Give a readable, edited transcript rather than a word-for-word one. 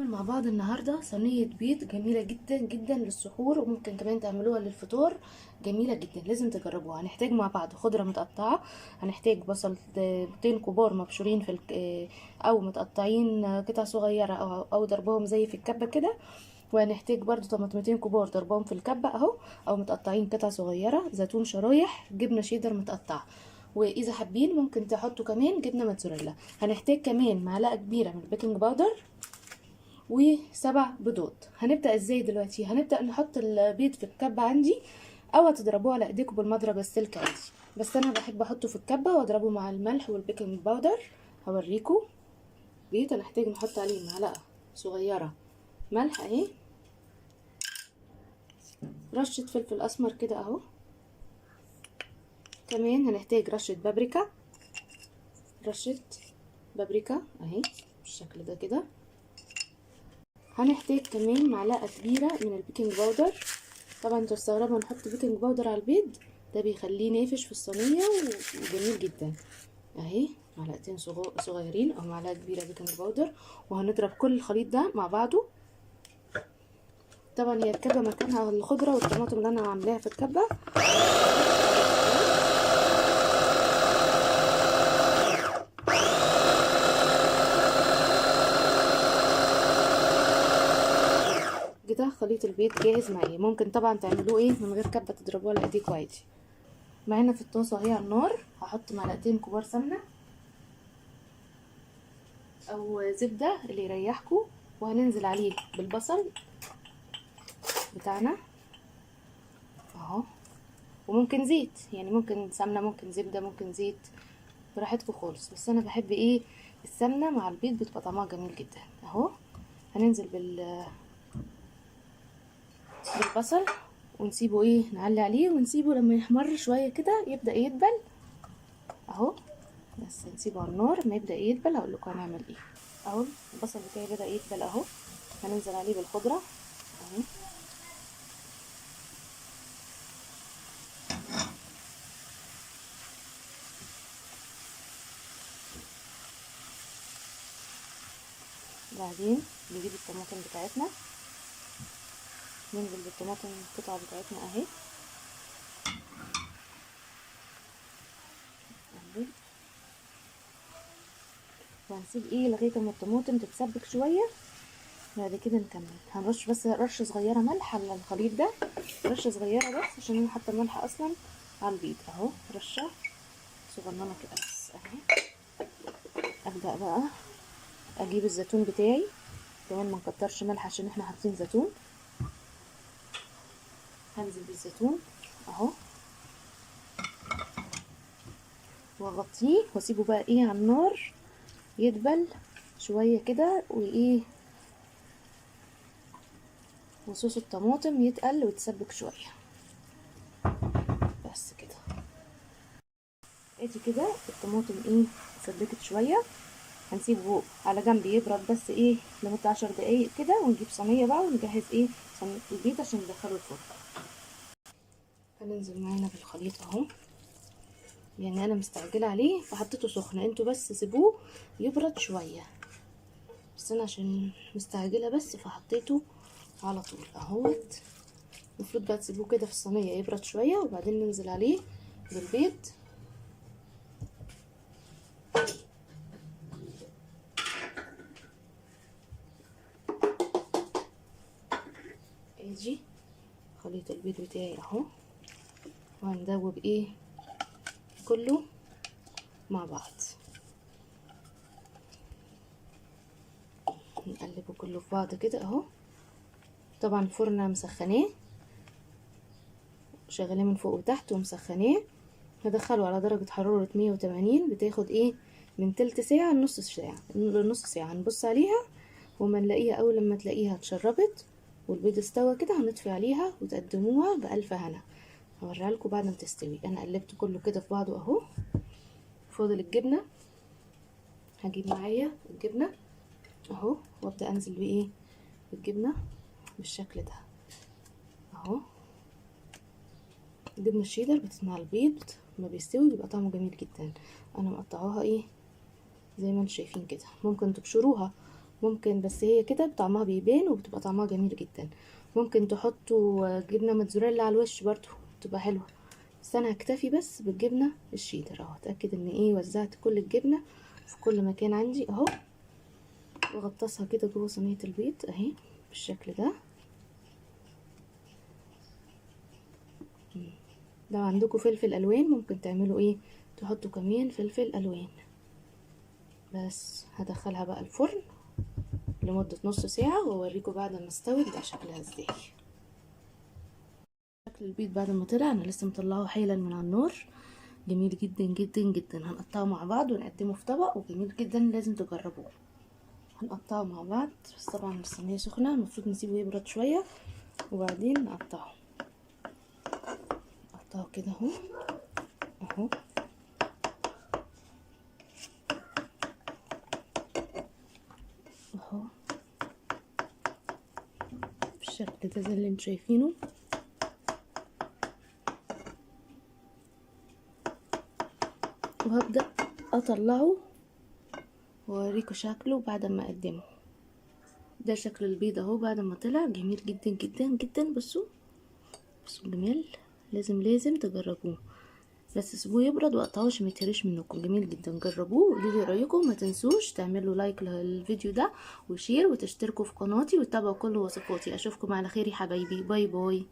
نعمل مع بعض النهارده صينيه بيض جميله جدا جدا للسحور، وممكن كمان تعملوها للفطار. جميله جدا، لازم تجربوها. هنحتاج مع بعض خضره متقطعه، هنحتاج بصل بيضتين كبار مبشورين في او متقطعين قطع صغيره او ضربهم زي في الكبه كده. وهنحتاج برضو طماطمتين كبار ضربهم في الكبه اهو، او متقطعين قطع صغيره، زيتون شرايح، جبنه شيدر متقطعه، واذا حابين ممكن تحطوا كمان جبنه موتزاريلا. هنحتاج كمان معلقه كبيره من البيكنج باودر وسبع بيضات. هنبدأ ازاي دلوقتي؟ هنبدأ نحط البيض في الكبة عندي، او هتضربوه على ايديكم بالمضرب السلك عادي، بس انا بحب احطه في الكبة واضربه مع الملح والبيكنج باودر. هوريكم. بيض هنحتاج نحط عليه معلقة صغيرة ملح اهي، رشة فلفل اسمر كده اهو، كمان هنحتاج رشة بابريكا، رشة بابريكا اهي بالشكل ده كده. هنحتاج كمان معلقة كبيرة من البيكنج باودر. طبعا انتوا تستغربوا نحط بيكنج باودر على البيض، ده بيخليه نافش في الصينية وجميل جدا اهي. معلقتين صغيرين او معلقة كبيرة بيكنج باودر، وهنضرب كل الخليط ده مع بعضه. طبعا هي الكبة مكانها الخضرة والطماطم اللي انا عاملاها في الكبة. كده خليط البيض جاهز معايا. ممكن طبعا تعملوه ايه من غير كبة، تضربوها على ايديكوا عادي. معانا في الطاسة اهي على النار، هحط معلقتين كبار سمنة او زبدة اللي يريحكم، وهننزل عليه بالبصل بتاعنا اهو، وممكن زيت، يعني ممكن سمنة ممكن زبدة ممكن زيت، براحتكم خالص، بس انا بحب ايه السمنة مع البيض، بتبقى طعمها جميل جدا اهو. هننزل بالبصل ونسيبه ايه، نعلي عليه ونسيبه لما يحمر شوية كده يبدأ يدبل اهو. بس نسيبه على النار، ما يبدأ يدبل هقول لكم هنعمل ايه. اهو البصل بتاعي بدأ يدبل اهو، هننزل عليه بالخضرة اهو. بعدين نجيب الطماطم بتاعتنا، ننزل بالطماطم القطع بتاعتنا اهي، وهنسيب ايه لغايه اما الطماطم تتسبك شويه. بعد كده نكمل، هنرش بس رشه صغيره ملح على الخليط ده، رشه صغيره بس عشان انا حاطه الملح اصلا على البيض اهو، رشه صغننه كده بس اهي. ابدا بقى اجيب الزيتون بتاعي، كمان ما نكترش ملح عشان احنا حاطين زيتون. هنزل بالزيتون اهو، واغطيه واسيبه بقى ايه على النار يدبل شويه كده وايه، وصوص الطماطم يتقل ويتسبك شويه بس كده. ادي كده الطماطم ايه اتسبكت شويه، هنسيبه على جنب يبرد بس ايه لمده 10 دقايق كده، ونجيب صينيه بقى ونجهز ايه صينيه البيض عشان ندخله الفرن. هننزل معانا بالخليط اهو، يعني انا مستعجله عليه فحطيته سخن، انتوا بس سيبوه يبرد شويه، بس انا عشان مستعجله بس فحطيته على طول اهوت. المفروض بقى تسيبوه كده في الصينيه يبرد شويه، وبعدين ننزل عليه بالبيض. ادي خليط البيض بتاعي اهو، وهندوب ايه كله مع بعض، نقلبه كله في بعض كده اهو. طبعا الفرن مسخناه، شغلاه من فوق وتحت ومسخناه. هدخله على درجة حرارة 180، بتاخد ايه من تلت ساعة لنص ساعة، لنص ساعة هنبص عليها، وما نلاقيها اول لما تلاقيها اتشربت والبيض استوى كده هنطفي عليها وتقدموها بألف هنا. هوريها لكم بعد ما تستوي. انا قلبت كله كده في بعضه اهو. فاضل الجبنة، هجيب معايا الجبنة اهو، وابدأ انزل بايه بالجبنة بالشكل ده اهو. جبنة الشيدر بتصنع البيض ما بيستوي بيبقى طعمه جميل جدا. انا مقطعاها ايه زي ما انتم شايفين كده، ممكن تبشروها ممكن، بس هي كده طعمها بيبان وبتبقى طعمها جميل جدا. ممكن تحطوا جبنه موتزاريلا على الوش برضو بتبقى حلوه، بس انا هكتفي بس بالجبنه الشيدر اهو. اتاكد ان ايه وزعت كل الجبنه في كل مكان عندي اهو، واغطسها كده جوه صينيه البيض اهي بالشكل ده. لو عندكم فلفل الوان ممكن تعملوا ايه، تحطوا كمان فلفل الوان. بس هدخلها بقى الفرن لمدة نص ساعة واوريكم بعد ما استوت ده شكلها ازاي. شكل البيض بعد ما طلع، انا لسه مطلعه حالا من على النار، جميل جدا جدا جدا. هنقطعه مع بعض ونقدمه في طبق وجميل جدا، لازم تجربوه. هنقطعه مع بعض، بس طبعا الصينية سخنة المفروض نسيبه يبرد شوية وبعدين نقطعه. نقطعه كده اهو اهو اهو بالشكل ده زي اللي انتوا شايفينه. وهبدأ اطلعه واوريكم شكله بعد ما اقدمه. ده شكل البيض اهو بعد ما طلع، جميل جدا جدا جدا. بصوا بصوا الجمال، لازم تجربوه، بس سيبوه يبرد وقطعوه عشان ميتهريش منكم. جميل جدا، جربوه وقولوا لي رايكم. ما تنسوش تعملوا لايك للفيديو ده وشير وتشتركوا في قناتي وتتابعوا كل وصفاتي. اشوفكم على خير يا حبايبي، باي باي.